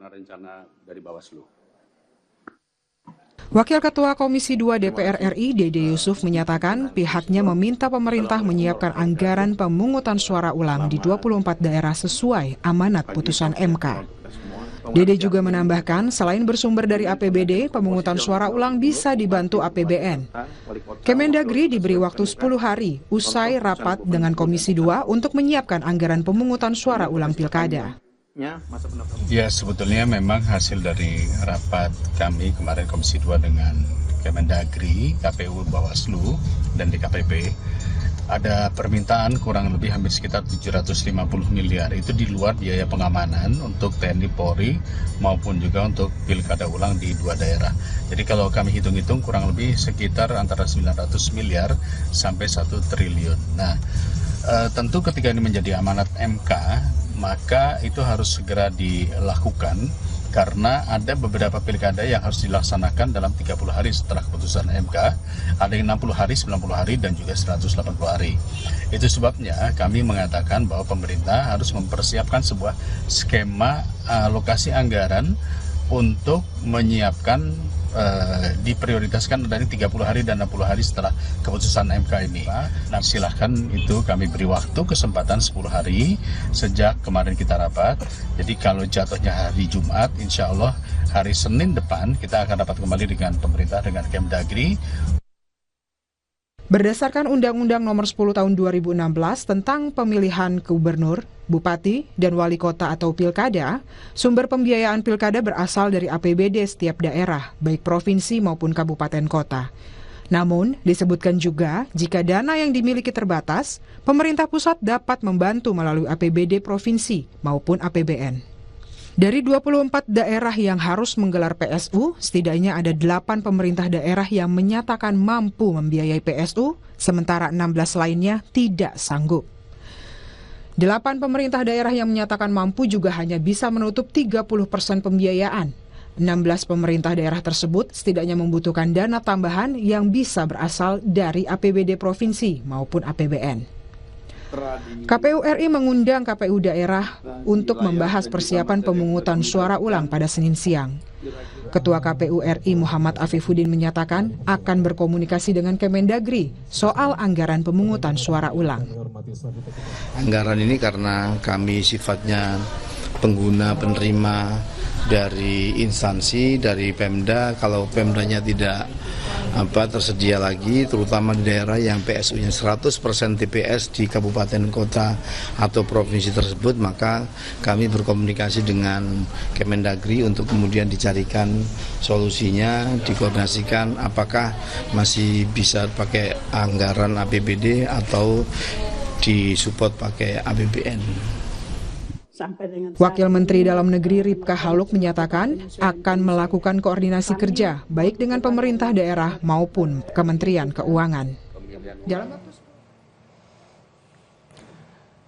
rencana-rencana dari Bawaslu. Wakil Ketua Komisi 2 DPR RI, Dede Yusuf, menyatakan pihaknya meminta pemerintah menyiapkan anggaran pemungutan suara ulang di 24 daerah sesuai amanat putusan MK. Dede juga menambahkan, selain bersumber dari APBD, pemungutan suara ulang bisa dibantu APBN. Kemendagri diberi waktu 10 hari usai rapat dengan Komisi 2 untuk menyiapkan anggaran pemungutan suara ulang pilkada. Ya, sebetulnya memang hasil dari rapat kami kemarin Komisi 2 dengan Kemendagri, KPU, Bawaslu, dan DKPP, ada permintaan kurang lebih hampir sekitar 750 miliar. Itu di luar biaya pengamanan untuk TNI Polri maupun juga untuk pilkada ulang di 2 daerah. Jadi kalau kami hitung-hitung kurang lebih sekitar antara 900 miliar sampai 1 triliun. Nah, tentu ketika ini menjadi amanat MK, maka itu harus segera dilakukan karena ada beberapa pilkada yang harus dilaksanakan dalam 30 hari setelah keputusan MK, ada yang 60 hari, 90 hari, dan juga 180 hari. Itu sebabnya kami mengatakan bahwa pemerintah harus mempersiapkan sebuah skema alokasi anggaran untuk menyiapkan diprioritaskan dari 30 hari dan 60 hari setelah keputusan MK ini. Nah, silahkan itu kami beri waktu kesempatan 10 hari sejak kemarin kita rapat. Jadi kalau jatuhnya hari Jumat, insya Allah hari Senin depan kita akan rapat kembali dengan pemerintah, dengan Kemdagri. Berdasarkan Undang-Undang Nomor 10 Tahun 2016 tentang pemilihan gubernur, bupati, dan wali kota atau pilkada, sumber pembiayaan pilkada berasal dari APBD setiap daerah, baik provinsi maupun kabupaten kota. Namun, disebutkan juga jika dana yang dimiliki terbatas, pemerintah pusat dapat membantu melalui APBD provinsi maupun APBN. Dari 24 daerah yang harus menggelar PSU, setidaknya ada 8 pemerintah daerah yang menyatakan mampu membiayai PSU, sementara 16 lainnya tidak sanggup. 8 pemerintah daerah yang menyatakan mampu juga hanya bisa menutup 30% pembiayaan. 16 pemerintah daerah tersebut setidaknya membutuhkan dana tambahan yang bisa berasal dari APBD provinsi maupun APBN. KPU RI mengundang KPU daerah untuk membahas persiapan pemungutan suara ulang pada Senin siang. Ketua KPU RI Muhammad Afifuddin menyatakan akan berkomunikasi dengan Kemendagri soal anggaran pemungutan suara ulang. Anggaran ini karena kami sifatnya pengguna penerima dari instansi, dari Pemda, kalau Pemdanya tidak tersedia lagi, terutama di daerah yang PSU-nya 100% TPS di kabupaten kota atau provinsi tersebut, maka kami berkomunikasi dengan Kemendagri untuk kemudian dicarikan solusinya, dikoordinasikan apakah masih bisa pakai anggaran APBD atau disupport pakai APBN. Wakil Menteri Dalam Negeri Ripka Haluk menyatakan akan melakukan koordinasi kerja baik dengan pemerintah daerah maupun Kementerian Keuangan.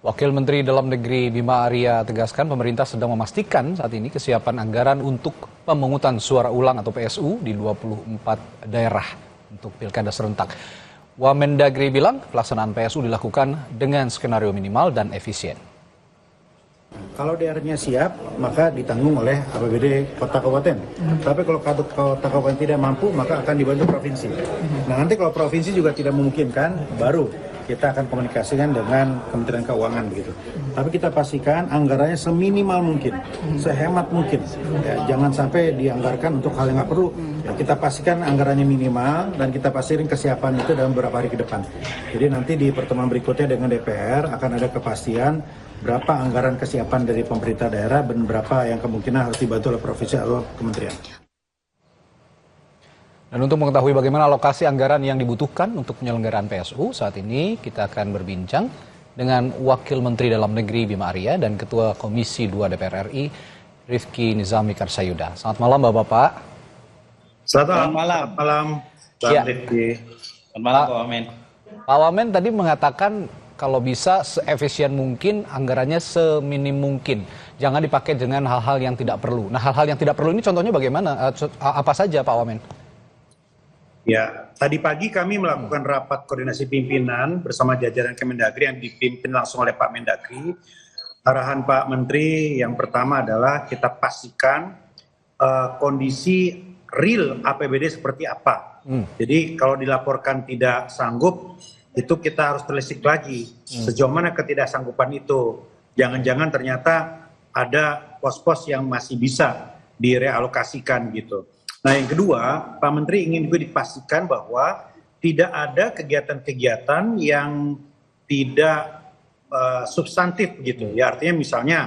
Wakil Menteri Dalam Negeri Bima Arya tegaskan pemerintah sedang memastikan saat ini kesiapan anggaran untuk pemungutan suara ulang atau PSU di 24 daerah untuk pilkada serentak. Wamendagri bilang pelaksanaan PSU dilakukan dengan skenario minimal dan efisien. Kalau daerahnya siap, maka ditanggung oleh APBD kota kabupaten. Tapi kalau kota kabupaten tidak mampu, maka akan dibantu provinsi. Nah, nanti kalau provinsi juga tidak memungkinkan, baru kita akan komunikasikan dengan Kementerian Keuangan begitu. Tapi kita pastikan anggarannya seminimal mungkin, sehemat mungkin. Ya, jangan sampai dianggarkan untuk hal yang nggak perlu. Ya, kita pastikan anggarannya minimal dan kita pastikan kesiapan itu dalam beberapa hari ke depan. Jadi nanti di pertemuan berikutnya dengan DPR akan ada kepastian berapa anggaran kesiapan dari pemerintah daerah dan berapa yang kemungkinan harus dibantu oleh provinsi atau kementerian. Dan untuk mengetahui bagaimana alokasi anggaran yang dibutuhkan untuk penyelenggaraan PSU, saat ini kita akan berbincang dengan Wakil Menteri Dalam Negeri Bima Arya dan Ketua Komisi 2 DPR RI Rifki Nizami Karsayuda. Selamat malam Bapak-Bapak. Selamat malam. Ya. Rifki. Selamat malam Pak Wamen. Pak Wamen tadi mengatakan kalau bisa seefisien mungkin, anggarannya seminim mungkin. Jangan dipakai dengan hal-hal yang tidak perlu. Nah, hal-hal yang tidak perlu ini contohnya bagaimana? Apa saja Pak Wamen? Ya, tadi pagi kami melakukan rapat koordinasi pimpinan bersama jajaran Kemendagri yang dipimpin langsung oleh Pak Mendagri Arahan Pak Menteri yang pertama adalah kita pastikan kondisi real APBD seperti apa. Jadi kalau dilaporkan tidak sanggup, itu kita harus telisik lagi sejauh mana ketidaksanggupan itu. Jangan-jangan ternyata ada pos-pos yang masih bisa direalokasikan gitu. Nah yang kedua, Pak Menteri ingin juga dipastikan bahwa tidak ada kegiatan-kegiatan yang tidak substantif gitu. Ya artinya misalnya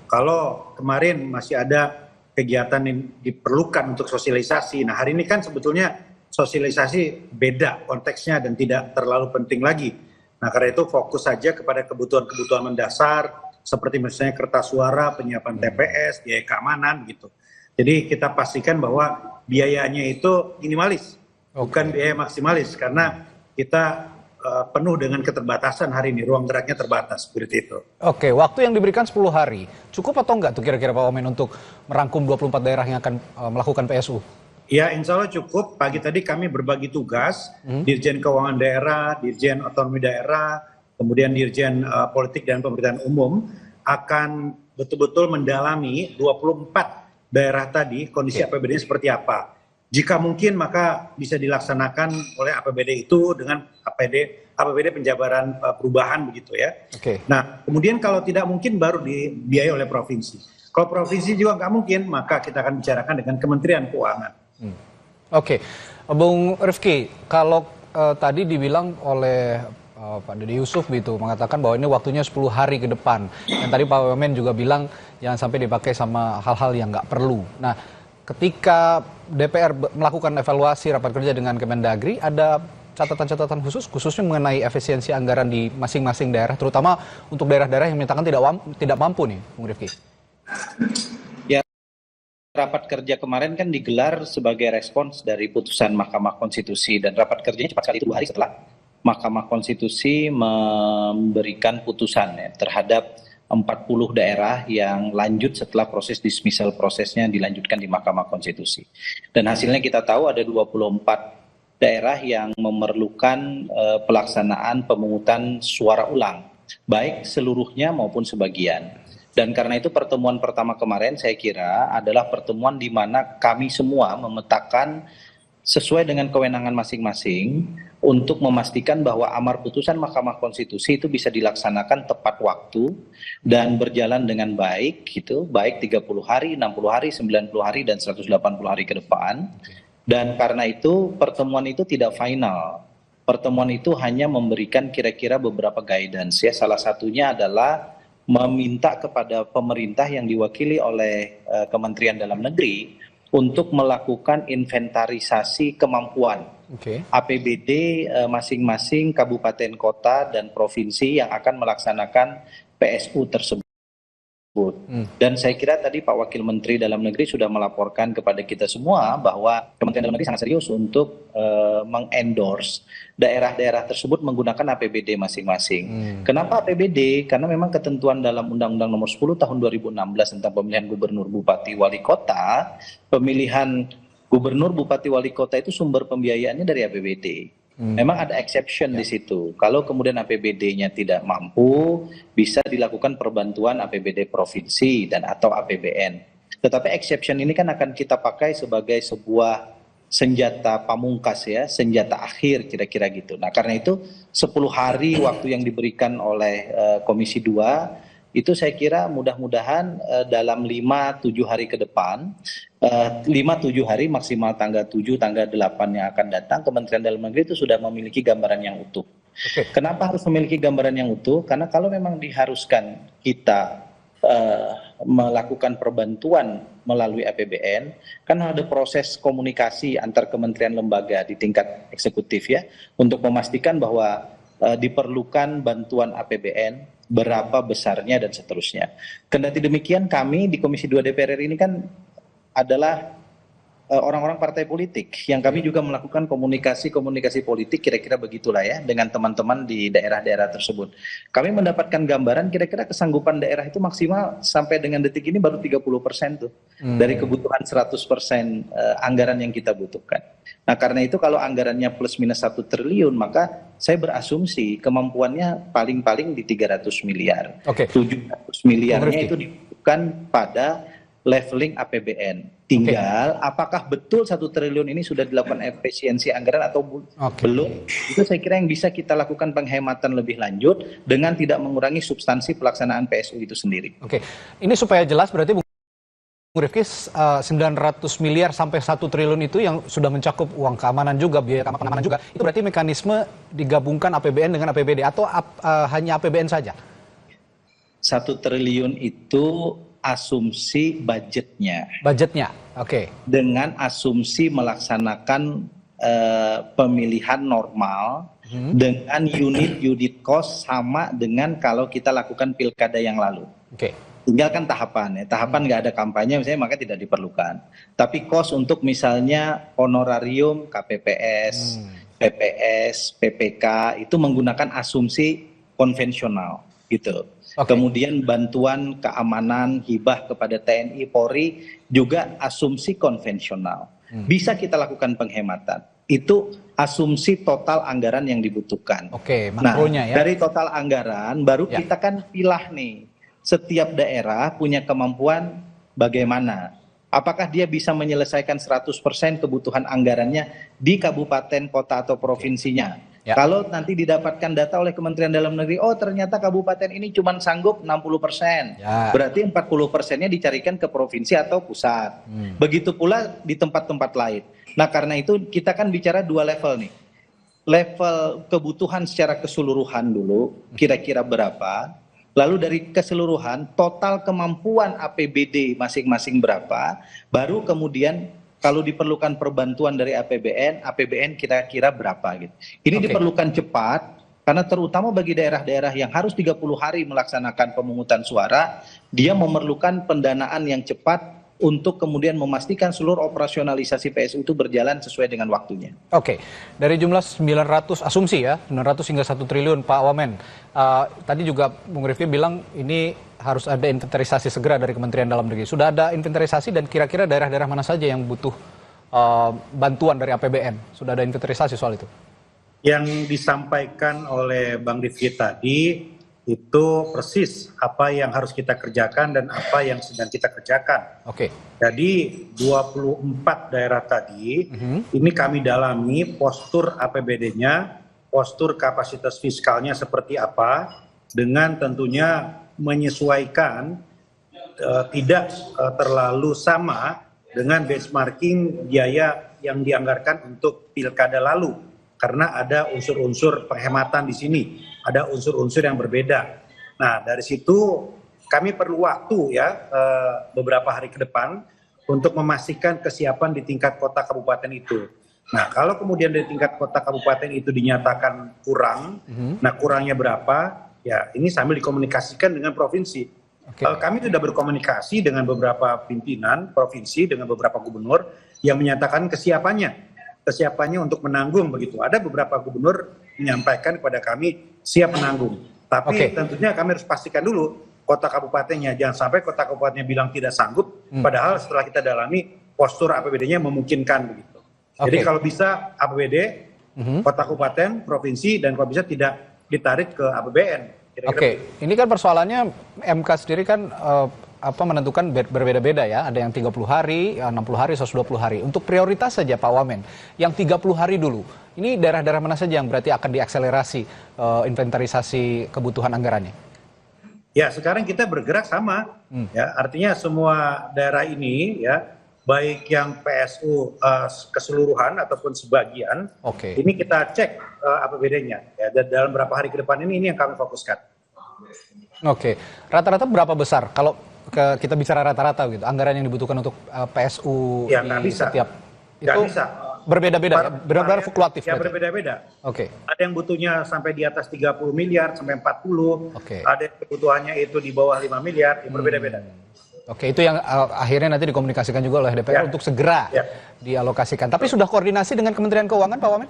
kalau kemarin masih ada kegiatan yang diperlukan untuk sosialisasi. Nah hari ini kan sebetulnya sosialisasi beda konteksnya dan tidak terlalu penting lagi. Nah karena itu fokus saja kepada kebutuhan-kebutuhan mendasar seperti misalnya kertas suara, penyiapan TPS, biaya keamanan gitu. Jadi kita pastikan bahwa biayanya itu minimalis, bukan biaya maksimalis karena kita penuh dengan keterbatasan hari ini, ruang geraknya terbatas seperti itu. Oke, waktu yang diberikan 10 hari, cukup atau enggak tuh kira-kira Pak Wamen untuk merangkum 24 daerah yang akan melakukan PSU? Ya insya Allah cukup. Pagi tadi kami berbagi tugas, Dirjen Keuangan Daerah, Dirjen Otonomi Daerah, kemudian Dirjen Politik dan Pemerintahan Umum akan betul-betul mendalami 24 daerah tadi kondisi APBD seperti apa. Jika mungkin maka bisa dilaksanakan oleh APBD itu dengan APBD penjabaran perubahan begitu ya. Nah kemudian kalau tidak mungkin baru dibiayai oleh provinsi. Kalau provinsi juga nggak mungkin maka kita akan bicarakan dengan Kementerian Keuangan. Bung Rifki, kalau tadi dibilang oleh Pak Dede Yusuf gitu mengatakan bahwa ini waktunya 10 hari ke depan. Dan tadi Pak Wamen juga bilang jangan sampai dipakai sama hal-hal yang nggak perlu. Nah, ketika DPR melakukan evaluasi rapat kerja dengan Kemendagri, ada catatan-catatan khususnya mengenai efisiensi anggaran di masing-masing daerah, terutama untuk daerah-daerah yang menyatakan tidak mampu nih, Bung Rifki. Ya, rapat kerja kemarin kan digelar sebagai respons dari putusan Mahkamah Konstitusi dan rapat kerjanya cepat sekali 2 hari setelah Mahkamah Konstitusi memberikan putusan ya, terhadap 40 daerah yang lanjut setelah proses dismissal prosesnya dilanjutkan di Mahkamah Konstitusi. Dan hasilnya kita tahu ada 24 daerah yang memerlukan pelaksanaan pemungutan suara ulang, baik seluruhnya maupun sebagian. Dan karena itu pertemuan pertama kemarin saya kira adalah pertemuan di mana kami semua memetakan sesuai dengan kewenangan masing-masing untuk memastikan bahwa amar putusan Mahkamah Konstitusi itu bisa dilaksanakan tepat waktu dan berjalan dengan baik gitu, baik 30 hari, 60 hari, 90 hari dan 180 hari ke depan. Dan karena itu pertemuan itu tidak final. Pertemuan itu hanya memberikan kira-kira beberapa guidance ya. Salah satunya adalah meminta kepada pemerintah yang diwakili oleh Kementerian Dalam Negeri untuk melakukan inventarisasi kemampuan APBD masing-masing kabupaten kota dan provinsi yang akan melaksanakan PSU tersebut. Dan saya kira tadi Pak Wakil Menteri Dalam Negeri sudah melaporkan kepada kita semua bahwa Kementerian Dalam Negeri sangat serius untuk mengendorse daerah-daerah tersebut menggunakan APBD masing-masing. Kenapa APBD? Karena memang ketentuan dalam Undang-Undang Nomor 10 Tahun 2016 tentang pemilihan gubernur, bupati, wali kota, pemilihan gubernur, bupati, wali kota itu sumber pembiayaannya dari APBD. Memang ada exception di situ. Kalau kemudian APBD-nya tidak mampu, bisa dilakukan perbantuan APBD provinsi dan atau APBN. Tetapi exception ini kan akan kita pakai sebagai sebuah senjata pamungkas ya, senjata akhir kira-kira gitu. Nah karena itu 10 hari waktu yang diberikan oleh Komisi 2 itu saya kira mudah-mudahan dalam 5-7 hari ke depan, 5-7 hari maksimal tanggal 7, tanggal 8 yang akan datang, Kementerian Dalam Negeri itu sudah memiliki gambaran yang utuh. Kenapa harus memiliki gambaran yang utuh? Karena kalau memang diharuskan kita melakukan perbantuan melalui APBN, kan ada proses komunikasi antar kementerian lembaga di tingkat eksekutif ya, untuk memastikan bahwa diperlukan bantuan APBN, berapa besarnya dan seterusnya. Kendati demikian kami di Komisi 2 DPR RI ini kan adalah orang-orang partai politik yang kami juga melakukan komunikasi politik kira-kira begitulah ya dengan teman-teman di daerah-daerah tersebut. Kami mendapatkan gambaran kira-kira kesanggupan daerah itu maksimal sampai dengan detik ini baru 30% tuh dari kebutuhan 100% anggaran yang kita butuhkan. Nah karena itu kalau anggarannya plus minus 1 triliun maka saya berasumsi kemampuannya paling-paling di 300 miliar. 700 miliarnya itu dibutuhkan pada leveling APBN. Tinggal apakah betul 1 triliun ini sudah dilakukan efisiensi anggaran atau belum? Itu saya kira yang bisa kita lakukan penghematan lebih lanjut dengan tidak mengurangi substansi pelaksanaan PSU itu sendiri. Ini supaya jelas berarti Bung Rifki 900 miliar sampai 1 triliun itu yang sudah mencakup uang keamanan juga, biaya keamanan juga. Itu berarti mekanisme digabungkan APBN dengan APBD atau hanya APBN saja? 1 triliun itu asumsi budgetnya. Dengan asumsi melaksanakan pemilihan normal dengan unit cost sama dengan kalau kita lakukan pilkada yang lalu. Tinggal kan tahapan ya. Tahapan nggak ada kampanye misalnya maka tidak diperlukan. Tapi cost untuk misalnya honorarium KPPS, PPS, PPK itu menggunakan asumsi konvensional gitu. Kemudian bantuan keamanan hibah kepada TNI Polri juga asumsi konvensional. Bisa kita lakukan penghematan. Itu asumsi total anggaran yang dibutuhkan. Makronya ya. Dari total anggaran baru kita kan pilah nih. Setiap daerah punya kemampuan bagaimana. Apakah dia bisa menyelesaikan 100% kebutuhan anggarannya di kabupaten, kota atau provinsinya? Kalau nanti didapatkan data oleh Kementerian Dalam Negeri, oh ternyata kabupaten ini cuma sanggup 60%. Berarti 40%-nya dicarikan ke provinsi atau pusat. Begitu pula di tempat-tempat lain. Nah karena itu kita kan bicara 2 level nih. Level kebutuhan secara keseluruhan dulu, kira-kira berapa. Lalu dari keseluruhan, total kemampuan APBD masing-masing berapa. Baru kemudian kalau diperlukan perbantuan dari APBN kira-kira berapa gitu. Ini diperlukan cepat karena terutama bagi daerah-daerah yang harus 30 hari melaksanakan pemungutan suara, dia memerlukan pendanaan yang cepat untuk kemudian memastikan seluruh operasionalisasi PSU itu berjalan sesuai dengan waktunya. Dari jumlah 900 asumsi ya, 900 hingga 1 triliun Pak Wamen. Tadi juga Bung Rifki bilang ini harus ada inventarisasi segera dari Kementerian Dalam Negeri. Sudah ada inventarisasi dan kira-kira daerah-daerah mana saja yang butuh bantuan dari APBN? Sudah ada inventarisasi soal itu? Yang disampaikan oleh Bang Rifki tadi itu persis apa yang harus kita kerjakan dan apa yang sedang kita kerjakan. Jadi 24 daerah tadi ini kami dalami postur APBD-nya, postur kapasitas fiskalnya seperti apa, dengan tentunya menyesuaikan tidak terlalu sama dengan benchmarking biaya yang dianggarkan untuk pilkada lalu. Karena ada unsur-unsur penghematan di sini, ada unsur-unsur yang berbeda. Nah dari situ kami perlu waktu ya beberapa hari ke depan untuk memastikan kesiapan di tingkat kota kabupaten itu. Nah kalau kemudian dari tingkat kota kabupaten itu dinyatakan kurang, nah kurangnya berapa? Ya ini sambil dikomunikasikan dengan provinsi. Kami sudah berkomunikasi dengan beberapa pimpinan provinsi, dengan beberapa gubernur yang menyatakan kesiapannya untuk menanggung begitu. Ada beberapa gubernur menyampaikan kepada kami siap menanggung. Tapi tentunya kami harus pastikan dulu kota kabupatennya. Jangan sampai kota kabupatennya bilang tidak sanggup, padahal setelah kita dalami postur APBD-nya memungkinkan begitu. Jadi kalau bisa APBD, kota kabupaten, provinsi, dan kalau bisa tidak ditarik ke APBN. Ini kan persoalannya MK sendiri kan menentukan berbeda-beda ya. Ada yang 30 hari, 60 hari, 120 hari. Untuk prioritas saja Pak Wamen, yang 30 hari dulu. Ini daerah-daerah mana saja yang berarti akan diakselerasi inventarisasi kebutuhan anggarannya? Ya, sekarang kita bergerak sama. Ya, artinya semua daerah ini ya, baik yang PSU keseluruhan ataupun sebagian, ini kita cek APBD-nya. Ya, dan dalam beberapa hari ke depan ini yang kami fokuskan. Rata-rata berapa besar kalau kita bicara rata-rata gitu, anggaran yang dibutuhkan untuk PSU ya, di bisa. setiap itu bisa. Berbeda-beda, benar-benar fluktuatif. Ya berbeda-beda. Ada yang butuhnya sampai di atas 30 miliar sampai 40. Ada yang kebutuhannya itu di bawah 5 miliar, berbeda-beda. Oke, itu yang akhirnya nanti dikomunikasikan juga oleh DPR untuk segera dialokasikan. Tapi sudah koordinasi dengan Kementerian Keuangan, Pak Wamen?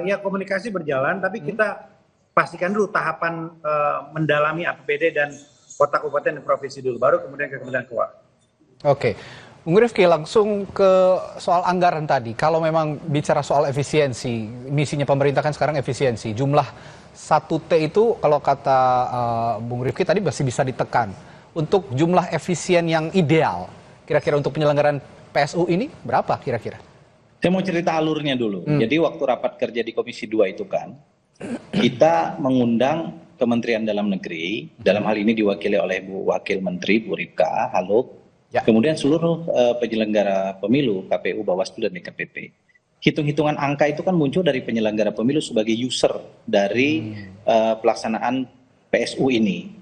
Ya, komunikasi berjalan, tapi kita pastikan dulu tahapan mendalami APBD dan kota, kabupaten, dan provinsi dulu, baru kemudian ke Kementerian Keuangan. Oke, Bung Rifki, langsung ke soal anggaran tadi. Kalau memang bicara soal efisiensi, misinya pemerintah kan sekarang efisiensi. Jumlah 1T itu kalau kata Bung Rifki tadi masih bisa ditekan. Untuk jumlah efisien yang ideal, kira-kira untuk penyelenggaraan PSU ini berapa kira-kira? Saya mau cerita alurnya dulu. Jadi waktu rapat kerja di Komisi 2 itu kan, kita mengundang Kementerian Dalam Negeri, dalam hal ini diwakili oleh Bu Wakil Menteri, Bu Ripka, halo. Ya. Kemudian seluruh penyelenggara pemilu, KPU, Bawaslu, dan DKPP. Hitung-hitungan angka itu kan muncul dari penyelenggara pemilu sebagai user dari pelaksanaan PSU ini.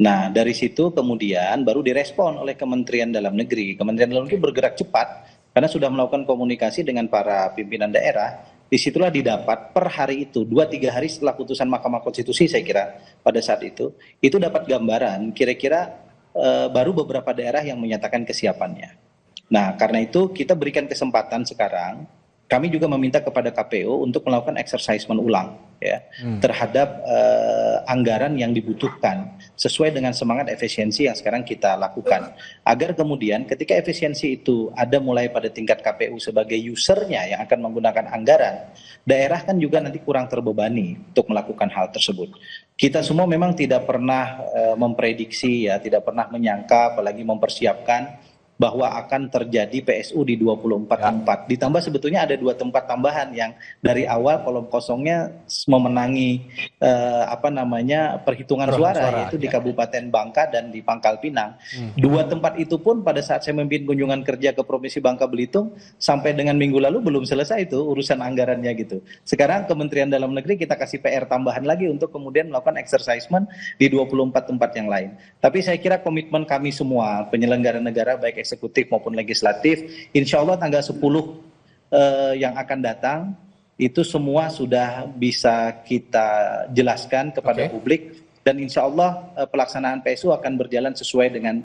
Nah, dari situ kemudian baru direspon oleh Kementerian Dalam Negeri. Kementerian Dalam Negeri bergerak cepat karena sudah melakukan komunikasi dengan para pimpinan daerah. Disitulah didapat per hari itu, 2-3 hari setelah putusan Mahkamah Konstitusi saya kira pada saat itu dapat gambaran kira-kira baru beberapa daerah yang menyatakan kesiapannya. Nah, karena itu kita berikan kesempatan sekarang. Kami juga meminta kepada KPU untuk melakukan exercisement ulang ya terhadap anggaran yang dibutuhkan sesuai dengan semangat efisiensi yang sekarang kita lakukan, agar kemudian ketika efisiensi itu ada mulai pada tingkat KPU sebagai usernya yang akan menggunakan anggaran, daerah kan juga nanti kurang terbebani untuk melakukan hal tersebut. Kita semua memang tidak pernah memprediksi ya, tidak pernah menyangka apalagi mempersiapkan bahwa akan terjadi PSU di 24 tempat. Ditambah sebetulnya ada 2 tempat tambahan yang dari awal kolom kosongnya memenangi perhitungan suara, yaitu di Kabupaten Bangka dan di Pangkal Pinang. 2 tempat itu pun pada saat saya memimpin kunjungan kerja ke Provinsi Bangka Belitung sampai dengan minggu lalu belum selesai itu urusan anggarannya gitu. Sekarang Kementerian Dalam Negeri kita kasih PR tambahan lagi untuk kemudian melakukan exercisement di 24 tempat yang lain. Tapi saya kira komitmen kami semua penyelenggara negara baik eksekutif maupun legislatif, insya Allah tanggal 10 yang akan datang itu semua sudah bisa kita jelaskan kepada publik, dan insya Allah pelaksanaan PSU akan berjalan sesuai dengan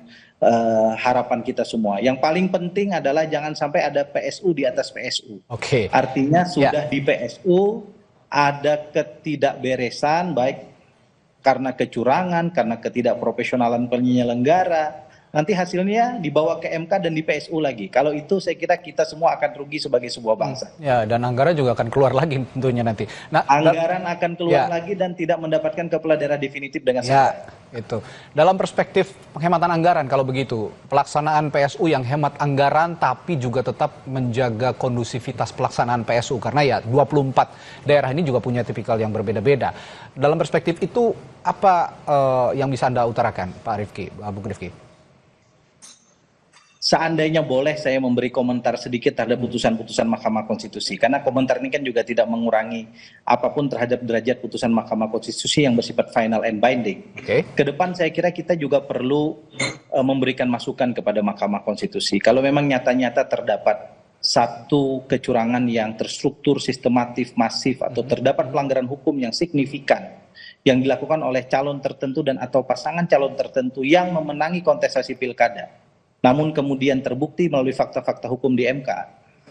harapan kita semua. Yang paling penting adalah jangan sampai ada PSU di atas PSU. Artinya sudah di PSU ada ketidakberesan baik karena kecurangan, karena ketidakprofesionalan penyelenggara. Nanti hasilnya dibawa ke MK dan di PSU lagi. Kalau itu saya kira kita semua akan rugi sebagai sebuah bangsa. Ya, dan anggaran juga akan keluar lagi tentunya nanti. Nah, anggaran akan keluar lagi dan tidak mendapatkan kepala daerah definitif dengan segera. Itu. Dalam perspektif penghematan anggaran kalau begitu, pelaksanaan PSU yang hemat anggaran tapi juga tetap menjaga kondusivitas pelaksanaan PSU karena ya 24 daerah ini juga punya tipikal yang berbeda-beda. Dalam perspektif itu apa yang bisa Anda utarakan, Pak Rifki, Bung Rifki? Seandainya boleh saya memberi komentar sedikit terhadap putusan-putusan Mahkamah Konstitusi, karena komentar ini kan juga tidak mengurangi apapun terhadap derajat putusan Mahkamah Konstitusi yang bersifat final and binding. Kedepan saya kira kita juga perlu memberikan masukan kepada Mahkamah Konstitusi. Kalau memang nyata-nyata terdapat satu kecurangan yang terstruktur, sistematif, masif, atau terdapat pelanggaran hukum yang signifikan yang dilakukan oleh calon tertentu dan atau pasangan calon tertentu yang memenangi kontestasi pilkada, namun kemudian terbukti melalui fakta-fakta hukum di MK,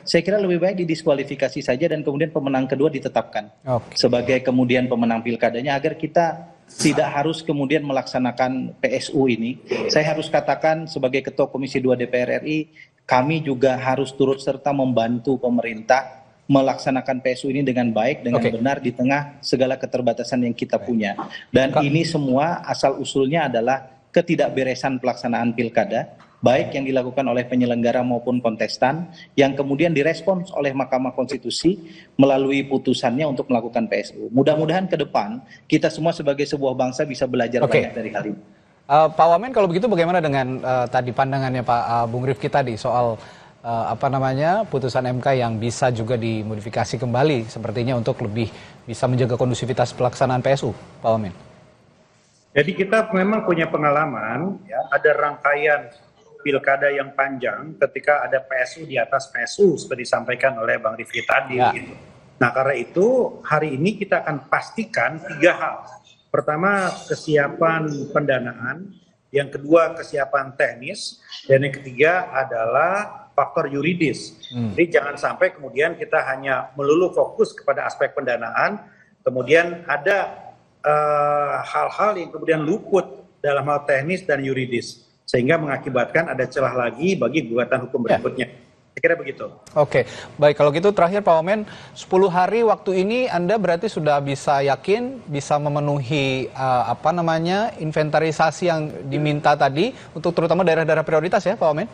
saya kira lebih baik didiskualifikasi saja dan kemudian pemenang kedua ditetapkan sebagai kemudian pemenang pilkadanya, agar kita tidak harus kemudian melaksanakan PSU ini. Saya harus katakan sebagai Ketua Komisi 2 DPR RI, kami juga harus turut serta membantu pemerintah melaksanakan PSU ini dengan baik, dengan benar di tengah segala keterbatasan yang kita punya. Dan ini semua asal usulnya adalah ketidakberesan pelaksanaan pilkada, baik yang dilakukan oleh penyelenggara maupun kontestan, yang kemudian direspons oleh Mahkamah Konstitusi melalui putusannya untuk melakukan PSU. Mudah-mudahan ke depan kita semua sebagai sebuah bangsa bisa belajar banyak dari hal ini. Pak Wamen, kalau begitu bagaimana dengan tadi pandangannya Pak Bung Rifki tadi soal putusan MK yang bisa juga dimodifikasi kembali sepertinya untuk lebih bisa menjaga kondusivitas pelaksanaan PSU, Pak Wamen? Jadi kita memang punya pengalaman, ya, ada rangkaian pilkada yang panjang ketika ada PSU di atas PSU seperti disampaikan oleh Bang Rifki tadi. Gitu. Nah, karena itu hari ini kita akan pastikan 3 hal. Pertama, kesiapan pendanaan. yang kedua kesiapan teknis, dan yang ketiga adalah faktor yuridis. Jadi jangan sampai kemudian kita hanya melulu fokus kepada aspek pendanaan, kemudian ada hal-hal yang kemudian luput dalam hal teknis dan yuridis, sehingga mengakibatkan ada celah lagi bagi gugatan hukum berikutnya. Saya kira begitu. Oke, baik kalau gitu terakhir Pak Wamen, 10 hari waktu ini Anda berarti sudah bisa yakin bisa memenuhi inventarisasi yang diminta tadi untuk terutama daerah-daerah prioritas ya Pak Wamen?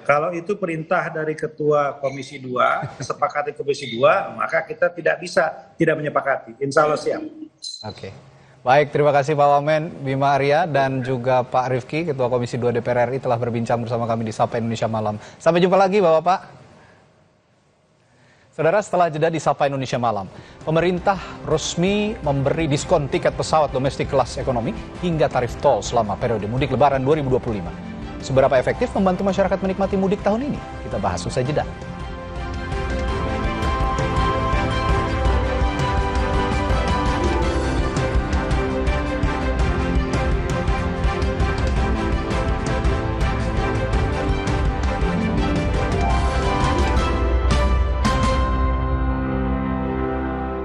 Kalau itu perintah dari Ketua Komisi 2, kesepakatan Komisi 2, maka kita tidak menyepakati. Insya Allah siap. Oke. Baik, terima kasih Pak Wamen, Bima Arya, dan juga Pak Rifki, Ketua Komisi 2 DPR RI telah berbincang bersama kami di Sapa Indonesia Malam. Sampai jumpa lagi Bapak-Bapak. Saudara, setelah jeda di Sapa Indonesia Malam, pemerintah resmi memberi diskon tiket pesawat domestik kelas ekonomi hingga tarif tol selama periode mudik Lebaran 2025. Seberapa efektif membantu masyarakat menikmati mudik tahun ini? Kita bahas usai jeda.